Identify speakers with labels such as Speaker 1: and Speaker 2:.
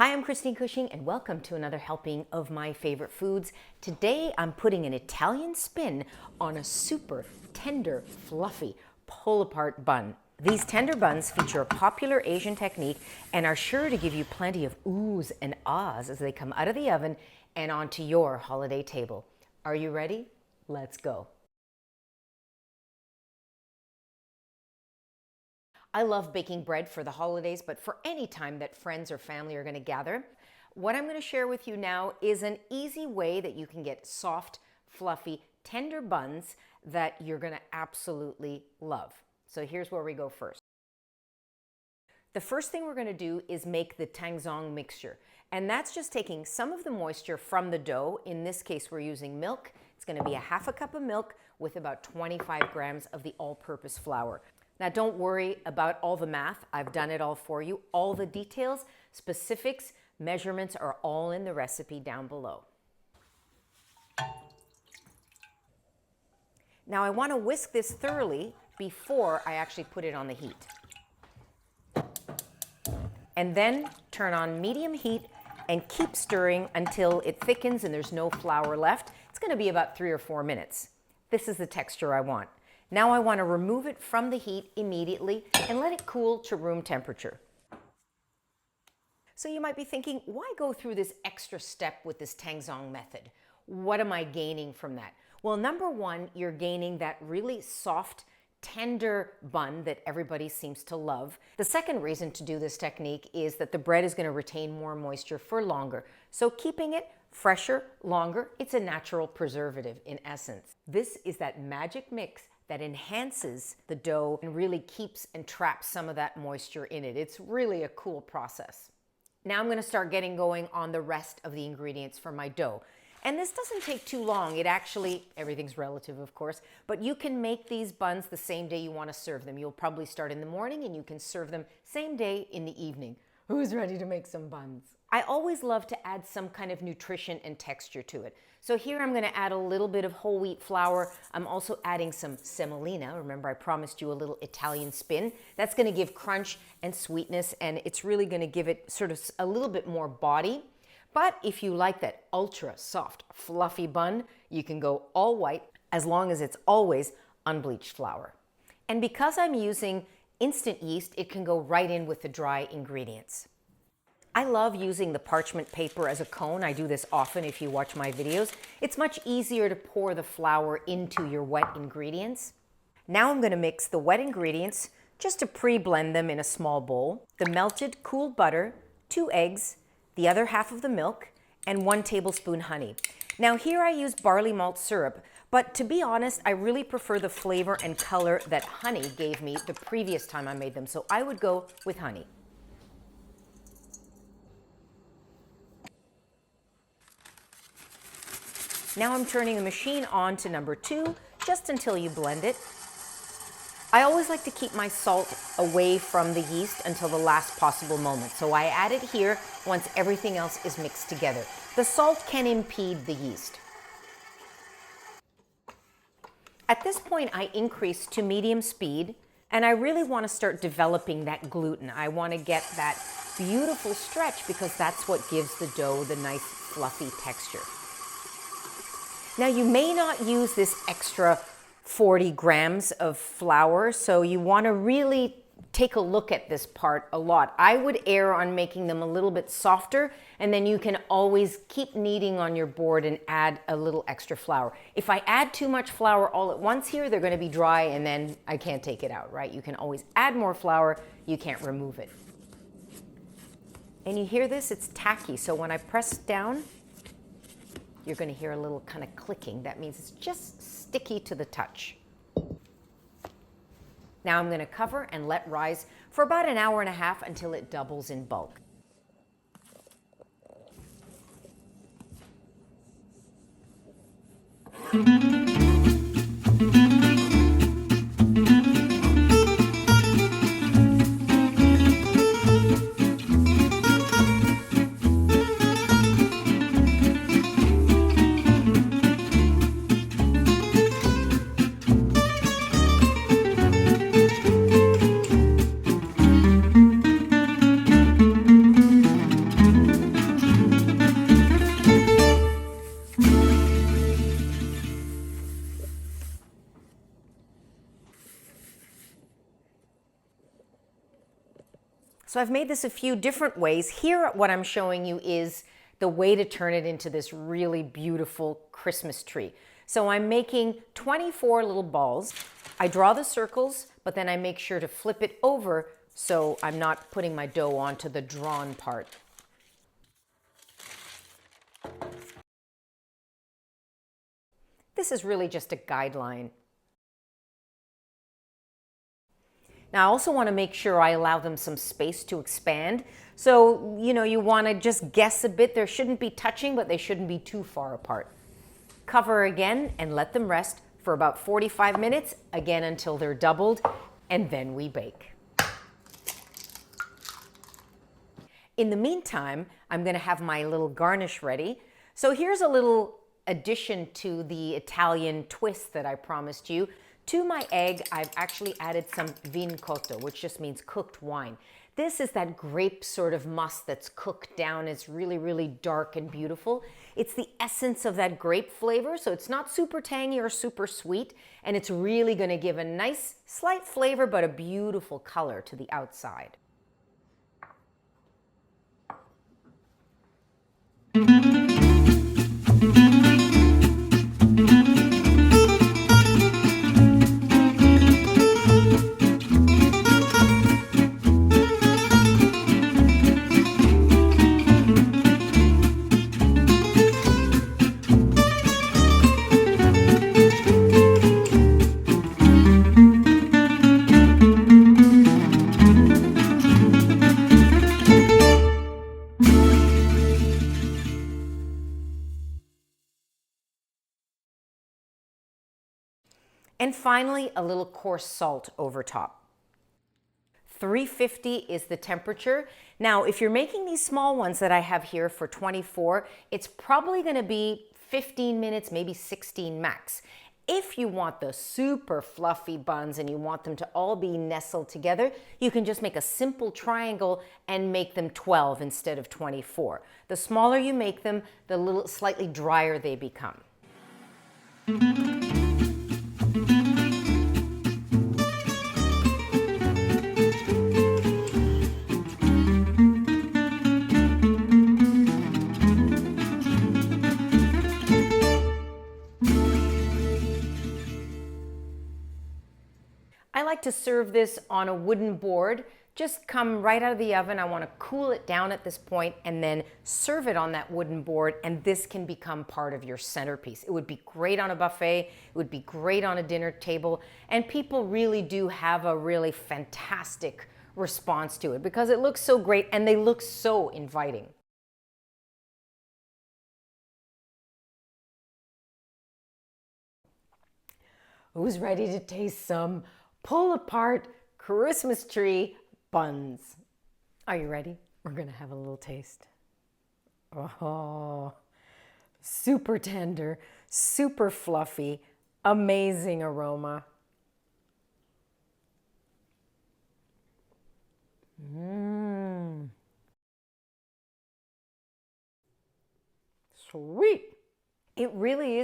Speaker 1: Hi, I'm Christine Cushing and welcome to another helping of my favorite foods. Today I'm putting an Italian spin on a super tender, fluffy, pull-apart bun. These tender buns feature a popular Asian technique and are sure to give you plenty of oohs and ahs as they come out of the oven and onto your holiday table. Are you ready? Let's go. I love baking bread for the holidays, but for any time that friends or family are going to gather. What I'm going to share with you now is an easy way that you can get soft, fluffy, tender buns that you're going to absolutely love. So here's where we go first. The first thing we're going to do is make the Tangzong mixture. And that's just taking some of the moisture from the dough. In this case, we're using milk. It's going to be a half a cup of milk with about 25 grams of the all-purpose flour. Now, don't worry about all the math. I've done it all for you. All the details, specifics, measurements are all in the recipe down below. Now, I want to whisk this thoroughly before I actually put it on the heat. And then turn on medium heat and keep stirring until it thickens and there's no flour left. It's going to be about 3 or 4 minutes. This is the texture I want. Now I want to remove it from the heat immediately and let it cool to room temperature. So you might be thinking, why go through this extra step with this Tangzong method? What am I gaining from that? Well, number one, you're gaining that really soft, tender bun that everybody seems to love. The second reason to do this technique is that the bread is going to retain more moisture for longer. So keeping it fresher, longer, it's a natural preservative in essence. This is that magic mix that enhances the dough and really keeps and traps some of that moisture in it. It's really a cool process. Now I'm going to start getting going on the rest of the ingredients for my dough. And this doesn't take too long. It actually, everything's relative of course, but you can make these buns the same day you want to serve them. You'll probably start in the morning and you can serve them same day in the evening. Who's ready to make some buns? I always love to add some kind of nutrition and texture to it. So here I'm going to add a little bit of whole wheat flour. I'm also adding some semolina. Remember, I promised you a little Italian spin. That's going to give crunch and sweetness, and it's really going to give it sort of a little bit more body. But if you like that ultra soft, fluffy bun, you can go all white as long as it's always unbleached flour. And because I'm using instant yeast, it can go right in with the dry ingredients. I love using the parchment paper as a cone. I do this often if you watch my videos. It's much easier to pour the flour into your wet ingredients. Now I'm going to mix the wet ingredients just to pre-blend them in a small bowl. The melted cooled butter, 2 eggs, the other half of the milk, and 1 tablespoon honey. Now here I use barley malt syrup, but to be honest, I really prefer the flavor and color that honey gave me the previous time I made them, so I would go with honey. Now I'm turning the machine on to number 2, just until you blend it. I always like to keep my salt away from the yeast until the last possible moment, so I add it here once everything else is mixed together. The salt can impede the yeast. At this point, I increase to medium speed, and I really want to start developing that gluten. I want to get that beautiful stretch because that's what gives the dough the nice fluffy texture. Now you may not use this extra 40 grams of flour, so you want to really take a look at this part a lot. I would err on making them a little bit softer, and then you can always keep kneading on your board and add a little extra flour. If I add too much flour all at once here, they're going to be dry and then I can't take it out, right? You can always add more flour, you can't remove it. And you hear this? It's tacky, so when I press down, you're going to hear a little kind of clicking. That means it's just sticky to the touch. Now I'm going to cover and let rise for about 1.5 hours until it doubles in bulk. So I've made this a few different ways. Here, what I'm showing you is the way to turn it into this really beautiful Christmas tree. So I'm making 24 little balls. I draw the circles, but then I make sure to flip it over so I'm not putting my dough onto the drawn part. This is really just a guideline. Now I also want to make sure I allow them some space to expand. So, you want to just guess a bit. There shouldn't be touching, but they shouldn't be too far apart. Cover again and let them rest for about 45 minutes, again until they're doubled, and then we bake. In the meantime, I'm going to have my little garnish ready. So here's a little addition to the Italian twist that I promised you. To my egg, I've actually added some vin cotto, which just means cooked wine. This is that grape sort of must that's cooked down. It's really, really dark and beautiful. It's the essence of that grape flavor, so it's not super tangy or super sweet, and it's really going to give a nice, slight flavor, but a beautiful color to the outside. And finally, a little coarse salt over top. 350 is the temperature. Now, if you're making these small ones that I have here for 24, it's probably going to be 15 minutes, maybe 16 max. If you want the super fluffy buns and you want them to all be nestled together, you can just make a simple triangle and make them 12 instead of 24. The smaller you make them, the little slightly drier they become. I like to serve this on a wooden board. Just come right out of the oven. I want to cool it down at this point and then serve it on that wooden board, and this can become part of your centerpiece. It would be great on a buffet. It would be great on a dinner table, and people really do have a really fantastic response to it because it looks so great and they look so inviting. Who's ready to taste some pull-apart Christmas tree buns? Are you ready? We're gonna have a little taste. Oh, super tender, super fluffy, amazing aroma. Sweet. It really is.